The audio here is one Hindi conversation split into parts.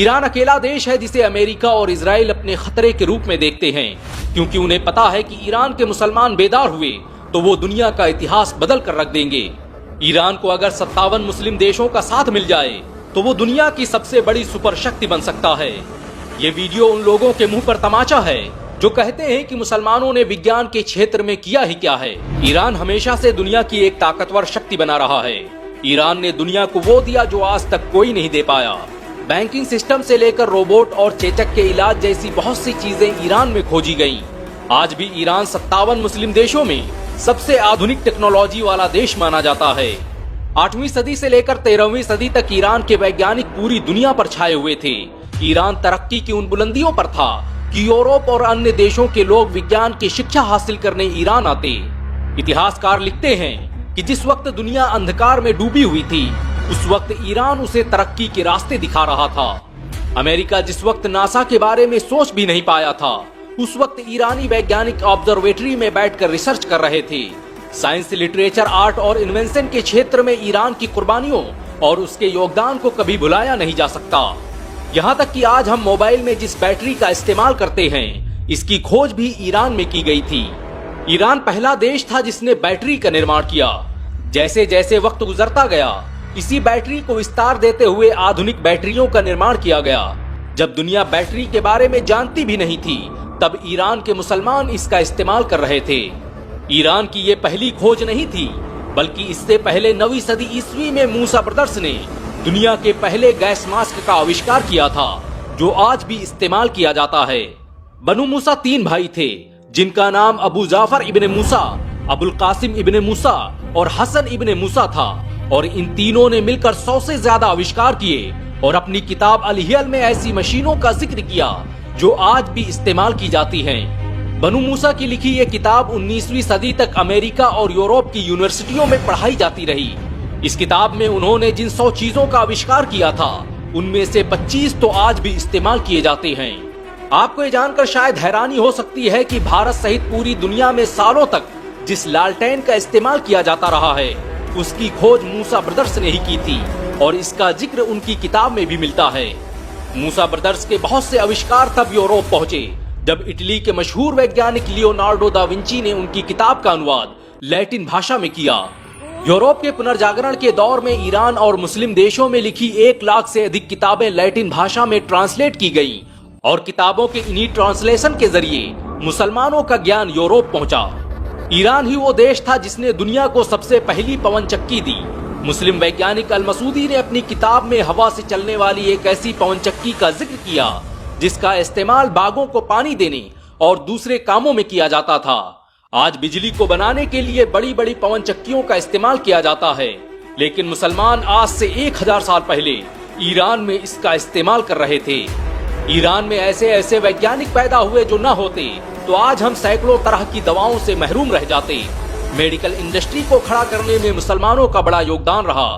ईरान अकेला देश है जिसे अमेरिका और इजराइल अपने खतरे के रूप में देखते हैं, क्योंकि उन्हें पता है कि ईरान के मुसलमान बेदार हुए तो वो दुनिया का इतिहास बदल कर रख देंगे। ईरान को अगर 57 मुस्लिम देशों का साथ मिल जाए तो वो दुनिया की सबसे बड़ी सुपर शक्ति बन सकता है। ये वीडियो उन लोगों के मुंह पर तमाचा है जो कहते हैं कि मुसलमानों ने विज्ञान के क्षेत्र में किया ही क्या है। ईरान हमेशा से दुनिया की एक ताकतवर शक्ति बना रहा है। ईरान ने दुनिया को वो दिया जो आज तक कोई नहीं दे पाया। बैंकिंग सिस्टम से लेकर रोबोट और चेचक के इलाज जैसी बहुत सी चीजें ईरान में खोजी गईं। आज भी ईरान 57 मुस्लिम देशों में सबसे आधुनिक टेक्नोलॉजी वाला देश माना जाता है। 8वीं सदी से लेकर 13वीं सदी तक ईरान के वैज्ञानिक पूरी दुनिया पर छाए हुए थे। ईरान तरक्की की उन बुलंदियों पर था कि यूरोप और अन्य देशों के लोग विज्ञान की शिक्षा हासिल करने ईरान आते। इतिहासकार लिखते हैं कि जिस वक्त दुनिया अंधकार में डूबी हुई थी, उस वक्त ईरान उसे तरक्की के रास्ते दिखा रहा था। अमेरिका जिस वक्त नासा के बारे में सोच भी नहीं पाया था, उस वक्त ईरानी वैज्ञानिक ऑब्जर्वेटरी में बैठकर रिसर्च कर रहे थे। साइंस, लिटरेचर, आर्ट और इन्वेंशन के क्षेत्र में ईरान की कुर्बानियों और उसके योगदान को कभी भुलाया नहीं जा सकता। यहाँ तक कि आज हम मोबाइल में जिस बैटरी का इस्तेमाल करते हैं, इसकी खोज भी ईरान में की गई थी। ईरान पहला देश था जिसने बैटरी का निर्माण किया। जैसे जैसे वक्त गुजरता गया, इसी बैटरी को विस्तार देते हुए आधुनिक बैटरियों का निर्माण किया गया। जब दुनिया बैटरी के बारे में जानती भी नहीं थी, तब ईरान के मुसलमान इसका इस्तेमाल कर रहे थे। ईरान की ये पहली खोज नहीं थी, बल्कि इससे पहले 9वीं सदी ईस्वी में मूसा ब्रदर्स ने दुनिया के पहले गैस मास्क का आविष्कार किया था, जो आज भी इस्तेमाल किया जाता है। बनु मूसा 3 भाई थे, जिनका नाम अबू जाफर इब्ने मूसा, अबुल कासिम इब्ने मूसा और हसन इब्ने मूसा था, और इन तीनों ने मिलकर 100 से ज्यादा आविष्कार किए और अपनी किताब अल-हियल में ऐसी मशीनों का जिक्र किया जो आज भी इस्तेमाल की जाती हैं। बनु मूसा की लिखी ये किताब 19वीं सदी तक अमेरिका और यूरोप की यूनिवर्सिटियों में पढ़ाई जाती रही। इस किताब में उन्होंने जिन 100 चीजों का आविष्कार किया था, उनमें से 25 तो आज भी इस्तेमाल किए जाते हैं। आपको ये जानकर शायद हैरानी हो सकती है कि भारत सहित पूरी दुनिया में सालों तक जिस लालटेन का इस्तेमाल किया जाता रहा है, उसकी खोज मूसा ब्रदर्स ने ही की थी, और इसका जिक्र उनकी किताब में भी मिलता है। मूसा ब्रदर्स के बहुत से आविष्कार तब यूरोप पहुंचे जब इटली के मशहूर वैज्ञानिक लियोनार्डो दा विंची ने उनकी किताब का अनुवाद लैटिन भाषा में किया। यूरोप के पुनर्जागरण के दौर में ईरान और मुस्लिम देशों में लिखी 1 लाख से अधिक किताबें लैटिन भाषा में ट्रांसलेट की गई, और किताबों के इन्हीं ट्रांसलेशन के जरिए मुसलमानों का ज्ञान यूरोप पहुंचा। ईरान ही वो देश था जिसने दुनिया को सबसे पहली पवन चक्की दी। मुस्लिम वैज्ञानिक अल मसूदी ने अपनी किताब में हवा से चलने वाली एक ऐसी पवन चक्की का जिक्र किया जिसका इस्तेमाल बागों को पानी देने और दूसरे कामों में किया जाता था। आज बिजली को बनाने के लिए बड़ी बड़ी पवन चक्कियों का इस्तेमाल किया जाता है, लेकिन मुसलमान आज से 1000 साल पहले ईरान में इसका इस्तेमाल कर रहे थे। ईरान में ऐसे ऐसे वैज्ञानिक पैदा हुए जो न होते तो आज हम सैकड़ों तरह की दवाओं से महरूम रह जाते। मेडिकल इंडस्ट्री को खड़ा करने में मुसलमानों का बड़ा योगदान रहा।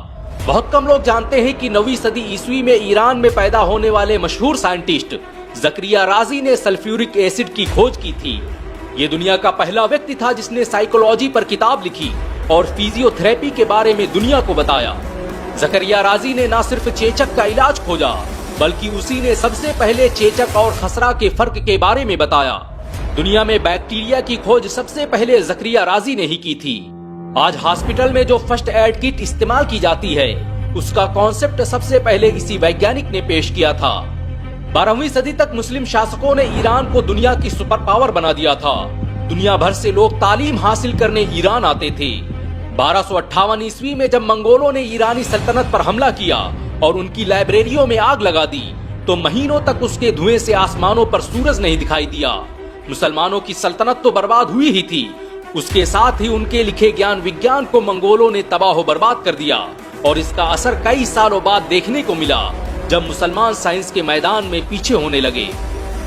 बहुत कम लोग जानते हैं कि 9वीं सदी ईस्वी में ईरान में पैदा होने वाले मशहूर साइंटिस्ट ज़करिया राजी ने सल्फ्यूरिक एसिड की खोज की थी। ये दुनिया का पहला व्यक्ति था जिसने साइकोलॉजी पर किताब लिखी और फिजियोथेरेपी के बारे में दुनिया को बताया। ज़करिया राजी ने न सिर्फ चेचक का इलाज खोजा, बल्कि उसी ने सबसे पहले चेचक और खसरा के फर्क के बारे में बताया। दुनिया में बैक्टीरिया की खोज सबसे पहले ज़करिया राजी ने ही की थी। आज हॉस्पिटल में जो फर्स्ट एड किट इस्तेमाल की जाती है, उसका कॉन्सेप्ट सबसे पहले इसी वैज्ञानिक ने पेश किया था। 12वीं सदी तक मुस्लिम शासकों ने ईरान को दुनिया की सुपर पावर बना दिया था। दुनिया भर से लोग तालीम हासिल करने ईरान आते थे। 1258 ईस्वी में जब मंगोलों ने ईरानी सल्तनत पर हमला किया और उनकी लाइब्रेरियों में आग लगा दी, तो महीनों तक उसके धुएं से आसमानों पर सूरज नहीं दिखाई दिया। मुसलमानों की सल्तनत तो बर्बाद हुई ही थी, उसके साथ ही उनके लिखे ज्ञान विज्ञान को मंगोलों ने तबाह बर्बाद कर दिया, और इसका असर कई सालों बाद देखने को मिला जब मुसलमान साइंस के मैदान में पीछे होने लगे।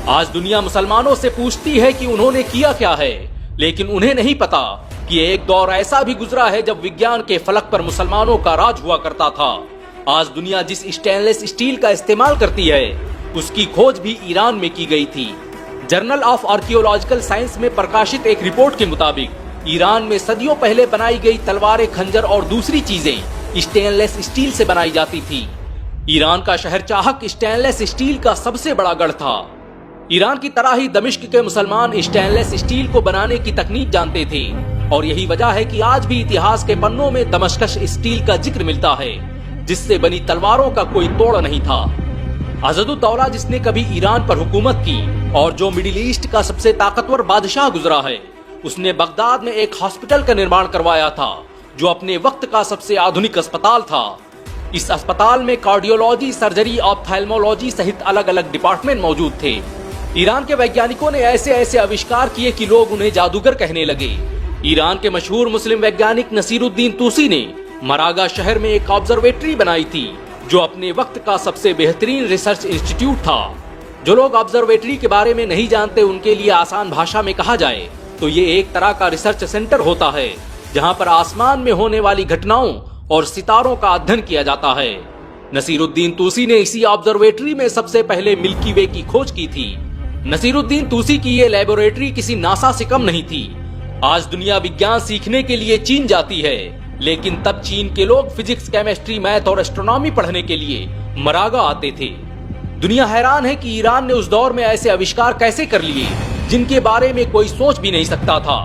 आज दुनिया मुसलमानों से पूछती है कि उन्होंने किया क्या है, लेकिन उन्हें नहीं पता कि एक दौर ऐसा भी गुजरा है जब विज्ञान के फलक पर मुसलमानों का राज हुआ करता था। आज दुनिया जिस स्टेनलेस स्टील का इस्तेमाल करती है, उसकी खोज भी ईरान में की गई थी। जर्नल ऑफ आर्कियोलॉजिकल साइंस में प्रकाशित एक रिपोर्ट के मुताबिक ईरान में सदियों पहले बनाई गई तलवारें, खंजर और दूसरी चीजें स्टेनलेस स्टील से बनाई जाती थी। ईरान का शहर चाहक स्टेनलेस स्टील का सबसे बड़ा गढ़ था। ईरान की तरह ही दमिश्क के मुसलमान स्टेनलेस स्टील को बनाने की तकनीक जानते थे और यही वजह है कि आज भी इतिहास के पन्नों में दमश्कश स्टील का जिक्र मिलता है, जिससे बनी तलवारों का कोई तोड़ नहीं था। अज़दुद्दौला, जिसने कभी ईरान पर हुकूमत की और जो मिडिल ईस्ट का सबसे ताकतवर बादशाह गुजरा है, उसने बगदाद में एक हॉस्पिटल का निर्माण करवाया था जो अपने वक्त का सबसे आधुनिक अस्पताल था। इस अस्पताल में कार्डियोलॉजी, सर्जरी, ऑप्थेल्मोलॉजी सहित अलग अलग डिपार्टमेंट मौजूद थे। ईरान के वैज्ञानिकों ने ऐसे ऐसे आविष्कार किए कि लोग उन्हें जादूगर कहने लगे। ईरान के मशहूर मुस्लिम वैज्ञानिक नसीरुद्दीन तूसी ने मरागा शहर में एक ऑब्जर्वेटरी बनाई थी जो अपने वक्त का सबसे बेहतरीन रिसर्च इंस्टीट्यूट था। जो लोग ऑब्जर्वेटरी के बारे में नहीं जानते, उनके लिए आसान भाषा में कहा जाए तो ये एक तरह का रिसर्च सेंटर होता है जहाँ पर आसमान में होने वाली घटनाओं और सितारों का अध्ययन किया जाता है। नसीरुद्दीन तूसी ने इसी ऑब्जर्वेटरी में सबसे पहले मिल्की वे की खोज की थी। नसीरुद्दीन तूसी की ये लेबोरेटरी किसी नासा से कम नहीं थी। आज दुनिया विज्ञान सीखने के लिए चीन जाती है, लेकिन तब चीन के लोग फिजिक्स, केमिस्ट्री, मैथ और एस्ट्रोनॉमी पढ़ने के लिए मरागा आते थे। दुनिया हैरान है कि ईरान ने उस दौर में ऐसे आविष्कार कैसे कर लिए जिनके बारे में कोई सोच भी नहीं सकता था।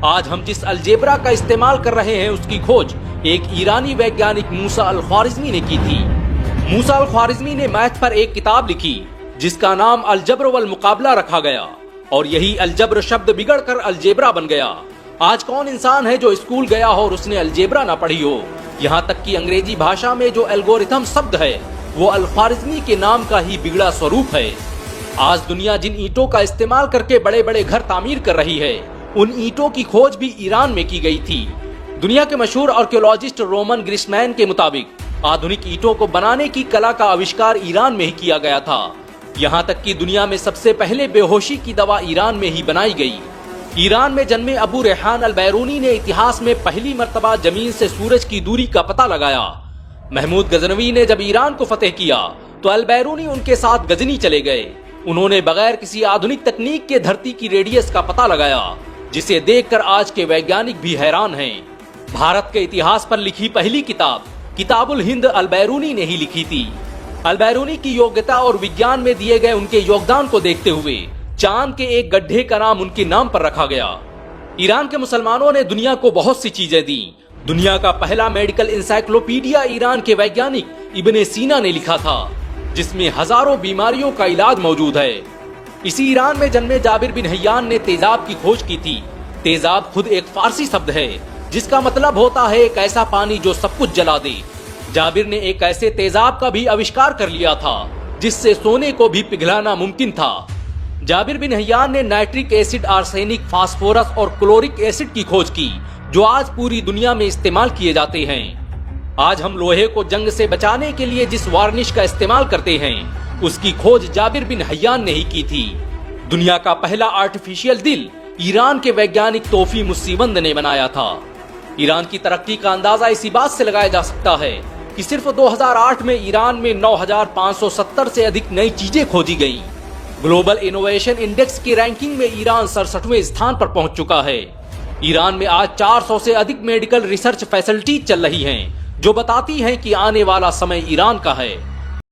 आज हम जिस अलजेब्रा का इस्तेमाल कर रहे हैं, उसकी खोज एक ईरानी वैज्ञानिक मूसा अल ख्वारिज़मी ने की थी। मूसा अल ख्वारिज़मी ने मैथ पर एक किताब लिखी जिसका नाम अलजब्र वल मुकाबला रखा गया और यही अलजब्र शब्द बिगड़कर अलजेब्रा बन गया। आज कौन इंसान है जो स्कूल गया हो और उसने अलजेब्रा ना पढ़ी हो। यहाँ तक कि अंग्रेजी भाषा में जो एल्गोरिथम शब्द है वो अल ख्वारिज़मी के नाम का ही बिगड़ा स्वरूप है। आज दुनिया जिन ईंटों का इस्तेमाल करके बड़े बड़े घर तामीर कर रही है, उन ईंटों की खोज भी ईरान में की गई थी। दुनिया के मशहूर आर्कियोलॉजिस्ट रोमन ग्रिसमैन के मुताबिक आधुनिक ईंटों को बनाने की कला का आविष्कार ईरान में ही किया गया था। यहाँ तक कि दुनिया में सबसे पहले बेहोशी की दवा ईरान में ही बनाई गई। ईरान में जन्मे अबू रेहान अल बैरूनी ने इतिहास में पहली मर्तबा जमीन से सूरज की दूरी का पता लगाया। महमूद गजनवी ने जब ईरान को फतेह किया तो अल बैरूनी उनके साथ गजनी चले गए। उन्होंने बगैर किसी आधुनिक तकनीक के धरती की रेडियस का पता लगाया, जिसे देखकर आज के वैज्ञानिक भी हैरान हैं। भारत के इतिहास पर लिखी पहली किताब किताबुल हिंद अल बैरूनी ने ही लिखी थी। अल बैरूनी की योग्यता और विज्ञान में दिए गए उनके योगदान को देखते हुए चांद के एक गड्ढे का नाम उनके नाम पर रखा गया। ईरान के मुसलमानों ने दुनिया को बहुत सी चीजें दी। दुनिया का पहला मेडिकल इंसाइक्लोपीडिया ईरान के वैज्ञानिक इब्ने सीना ने लिखा था, जिसमें हजारों बीमारियों का इलाज मौजूद है। इसी ईरान में जन्मे जाबिर बिन हय्यान ने तेजाब की खोज की थी। तेजाब खुद एक फारसी शब्द है जिसका मतलब होता है एक ऐसा पानी जो सब कुछ जला दे। जाबिर ने एक ऐसे तेजाब का भी आविष्कार कर लिया था जिससे सोने को भी पिघलाना मुमकिन था। जाबिर बिन हय्यान ने नाइट्रिक एसिड, आर्सेनिक, फास्फोरस और क्लोरिक एसिड की खोज की जो आज पूरी दुनिया में इस्तेमाल किए जाते हैं। आज हम लोहे को जंग से बचाने के लिए जिस वार्निश का इस्तेमाल करते हैं, उसकी खोज जाबिर बिन हय्यान ने ही की थी। दुनिया का पहला आर्टिफिशियल दिल ईरान के वैज्ञानिक तोफी मुस्सीवंद ने बनाया था। ईरान की तरक्की का अंदाजा इसी बात से लगाया जा सकता है कि सिर्फ 2008 में ईरान में 9,570 से अधिक नई चीजें खोजी गईं। ग्लोबल इनोवेशन इंडेक्स की रैंकिंग में ईरान 67वें स्थान पर पहुंच चुका है। ईरान में आज 400 से अधिक मेडिकल रिसर्च फैसिलिटीज चल रही हैं, जो बताती हैं कि आने वाला समय ईरान का है।